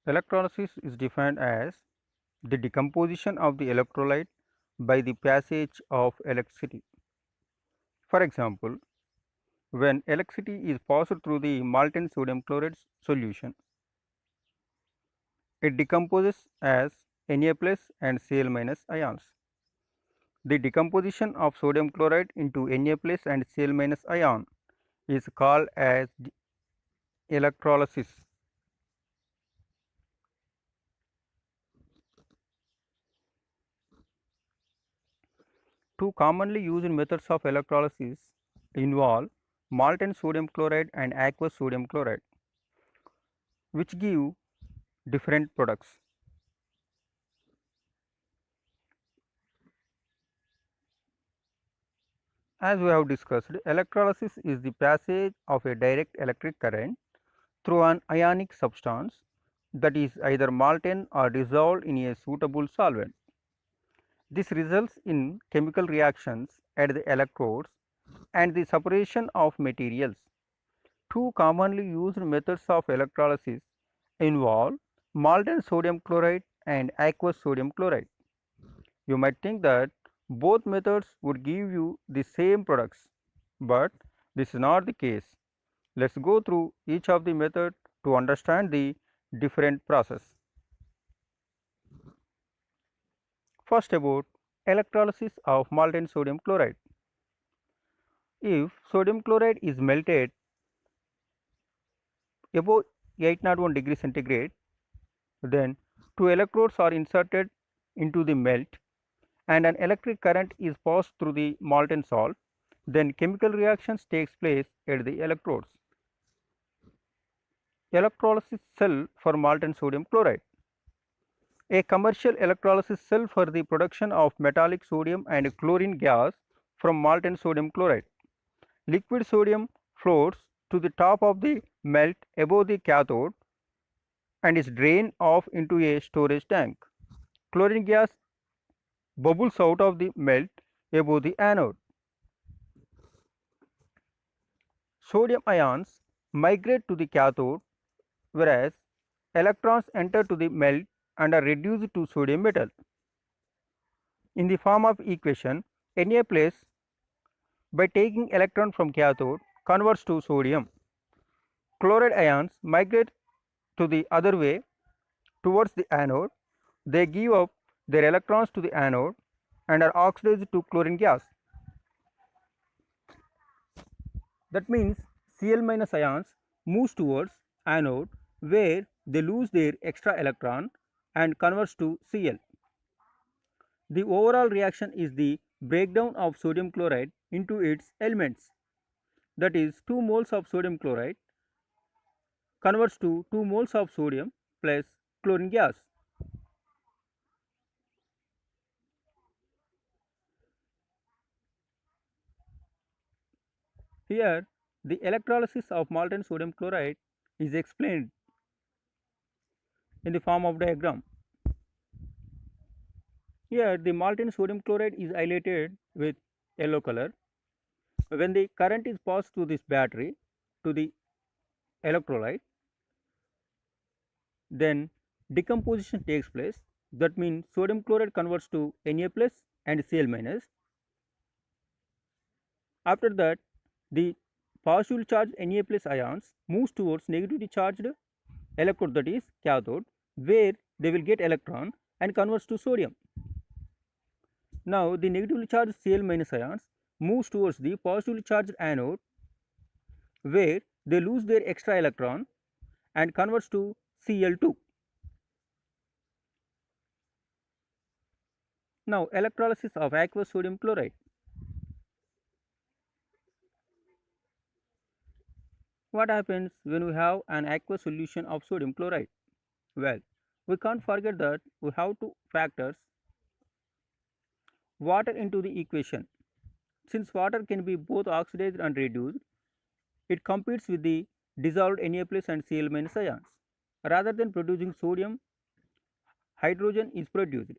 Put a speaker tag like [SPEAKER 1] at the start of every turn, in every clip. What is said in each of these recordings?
[SPEAKER 1] Electrolysis is defined as the decomposition of the electrolyte by the passage of electricity. For example, when electricity is passed through the molten sodium chloride solution, it decomposes as Na plus and Cl minus ions. The decomposition of sodium chloride into Na plus and Cl minus ion is called as electrolysis. Two commonly used methods of electrolysis involve molten sodium chloride and aqueous sodium chloride, which give different products. As we have discussed, electrolysis is the passage of a direct electric current through an ionic substance that is either molten or dissolved in a suitable solvent. This results in chemical reactions at the electrodes and the separation of materials. Two commonly used methods of electrolysis involve molten sodium chloride and aqueous sodium chloride. You might think that both methods would give you the same products, but this is not the case. Let us go through each of the method to understand the different process. First, about electrolysis of molten sodium chloride. If sodium chloride is melted above 801 degree centigrade, then two electrodes are inserted into the melt and an electric current is passed through the molten salt, then chemical reactions takes place at the electrodes. Electrolysis cell for molten sodium chloride. A commercial electrolysis cell for the production of metallic sodium and chlorine gas from molten sodium chloride. Liquid sodium floats to the top of the melt above the cathode and is drained off into a storage tank. Chlorine gas bubbles out of the melt above the anode. Sodium ions migrate to the cathode, whereas electrons enter to the melt and are reduced to sodium metal. In the form of equation, Na plus by taking electron from cathode converts to sodium. Chloride ions migrate to the other way towards the anode. They give up their electrons to the anode and are oxidized to chlorine gas. That means Cl minus ions moves towards anode where they lose their extra electron and converts to Cl. The overall reaction is the breakdown of sodium chloride into its elements, that is 2 moles of sodium chloride converts to 2 moles of sodium plus chlorine gas. Here the electrolysis of molten sodium chloride is explained in the form of diagram. Here the molten sodium chloride is highlighted with yellow color. When the current is passed through this battery to the electrolyte, then decomposition takes place. That means sodium chloride converts to Na plus and Cl minus. After that, the positively charged Na plus ions moves towards negatively charged electrode, that is cathode, where they will get electron and converts to sodium. Now the negatively charged Cl minus ions moves towards the positively charged anode, where they lose their extra electron and converts to Cl2. Now electrolysis of aqueous sodium chloride. What happens when we have an aqueous solution of sodium chloride? Well, we can't forget that we have two factors water into the equation. Since water can be both oxidized and reduced, it competes with the dissolved Na plus and Cl minus ions. Rather than producing sodium, hydrogen is produced.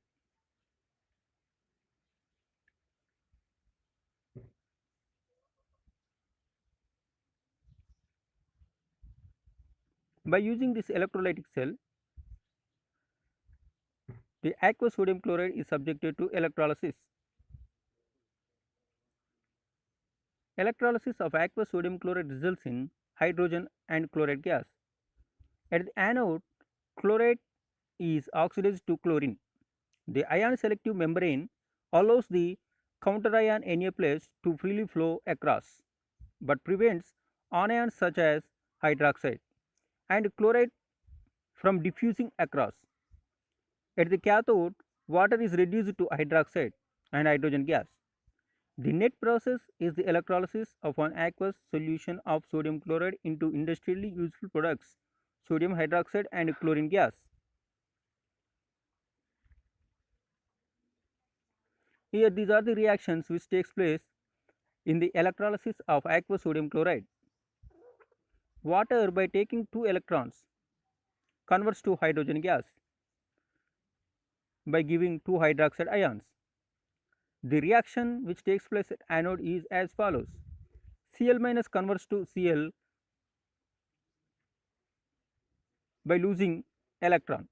[SPEAKER 1] By using this electrolytic cell, The aqueous sodium chloride is subjected to electrolysis. Electrolysis of aqueous sodium chloride results in hydrogen and chloride gas. At the anode, chloride is oxidized to chlorine. The ion selective membrane allows the counterion Na+ to freely flow across, but prevents anions such as hydroxide and chloride from diffusing across. At the cathode, water is reduced to hydroxide and hydrogen gas. The net process is the electrolysis of an aqueous solution of sodium chloride into industrially useful products, sodium hydroxide and chlorine gas. Here these are the reactions which takes place in the electrolysis of aqueous sodium chloride. Water, by taking 2 electrons, converts to hydrogen gas by giving 2 hydroxide ions. The reaction which takes place at anode is as follows. Cl- converts to Cl by losing electron.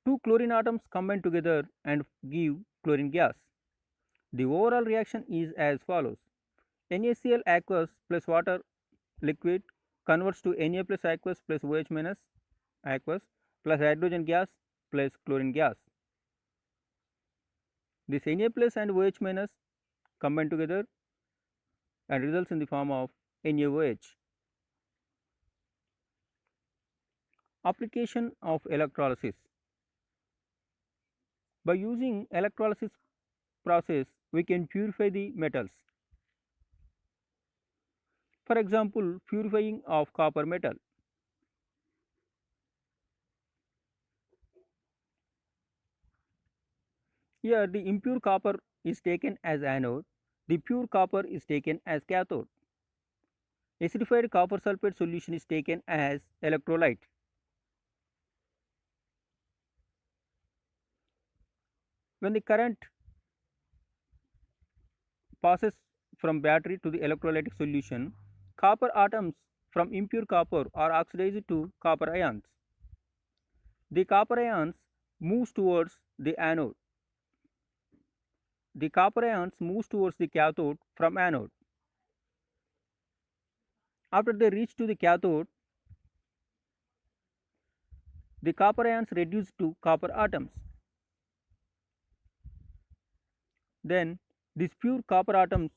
[SPEAKER 1] 2 chlorine atoms combine together and give chlorine gas. The overall reaction is as follows. NaCl aqueous plus water liquid converts to Na plus aqueous plus OH minus aqueous plus hydrogen gas plus chlorine gas. This Na plus and OH minus combine together and results in the form of NaOH. Application of electrolysis. By using electrolysis process, we can purify the metals. For example, purifying of copper metal. Here the impure copper is taken as anode, the pure copper is taken as cathode. Acidified copper sulfate solution is taken as electrolyte. When the current passes from battery to the electrolytic solution, copper atoms from impure copper are oxidized to copper ions. The copper ions moves towards the anode. The copper ions moves towards the cathode from anode. After they reach to the cathode, the copper ions reduce to copper atoms. Then these pure copper atoms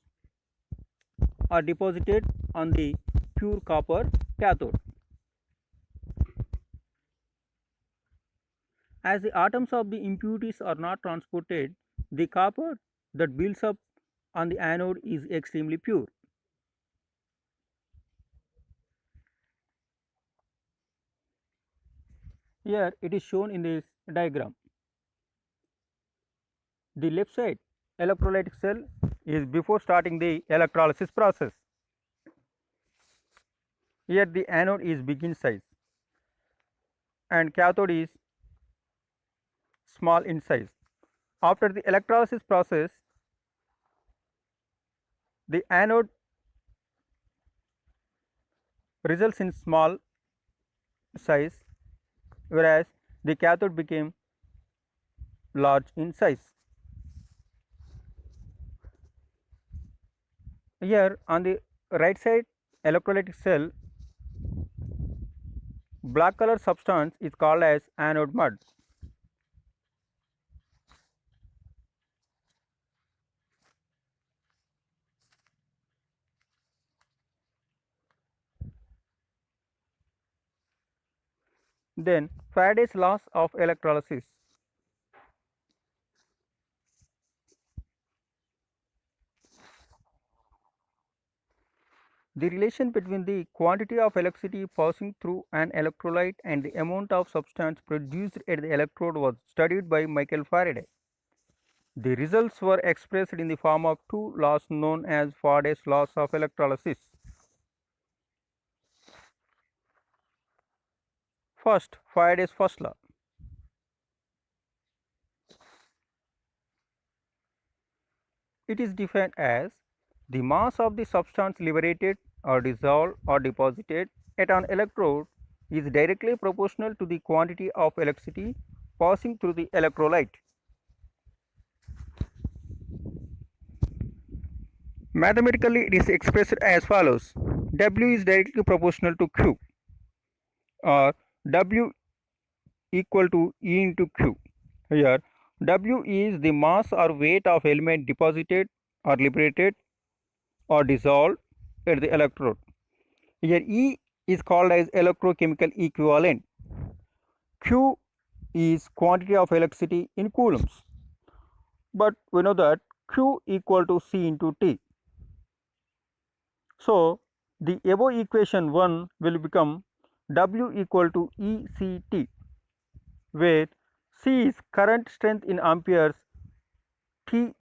[SPEAKER 1] are deposited on the pure copper cathode. As the atoms of the impurities are not transported, the copper that builds up on the anode is extremely pure. Here it is shown in this diagram. The left side electrolytic cell is before starting the electrolysis process. Here the anode is big in size and cathode is small in size. After the electrolysis process, the anode results in small size, whereas the cathode became large in size. Here on the right side electrolytic cell, black color substance is called as anode mud. Then Faraday's laws of electrolysis. The relation between the quantity of electricity passing through an electrolyte and the amount of substance produced at the electrode was studied by Michael Faraday. The results were expressed in the form of 2 laws known as Faraday's laws of electrolysis. First, Faraday's first law. It is defined as the mass of the substance liberated or dissolved or deposited at an electrode is directly proportional to the quantity of electricity passing through the electrolyte. Mathematically, it is expressed as follows: W is directly proportional to Q, or W equal to E into Q. Here, W is the mass or weight of element deposited or liberated or dissolved at the electrode. Here, E is called as electrochemical equivalent. Q is quantity of electricity in coulombs. But we know that Q equal to C into T. So, the above equation 1 will become W equal to ECT, where C is current strength in amperes, T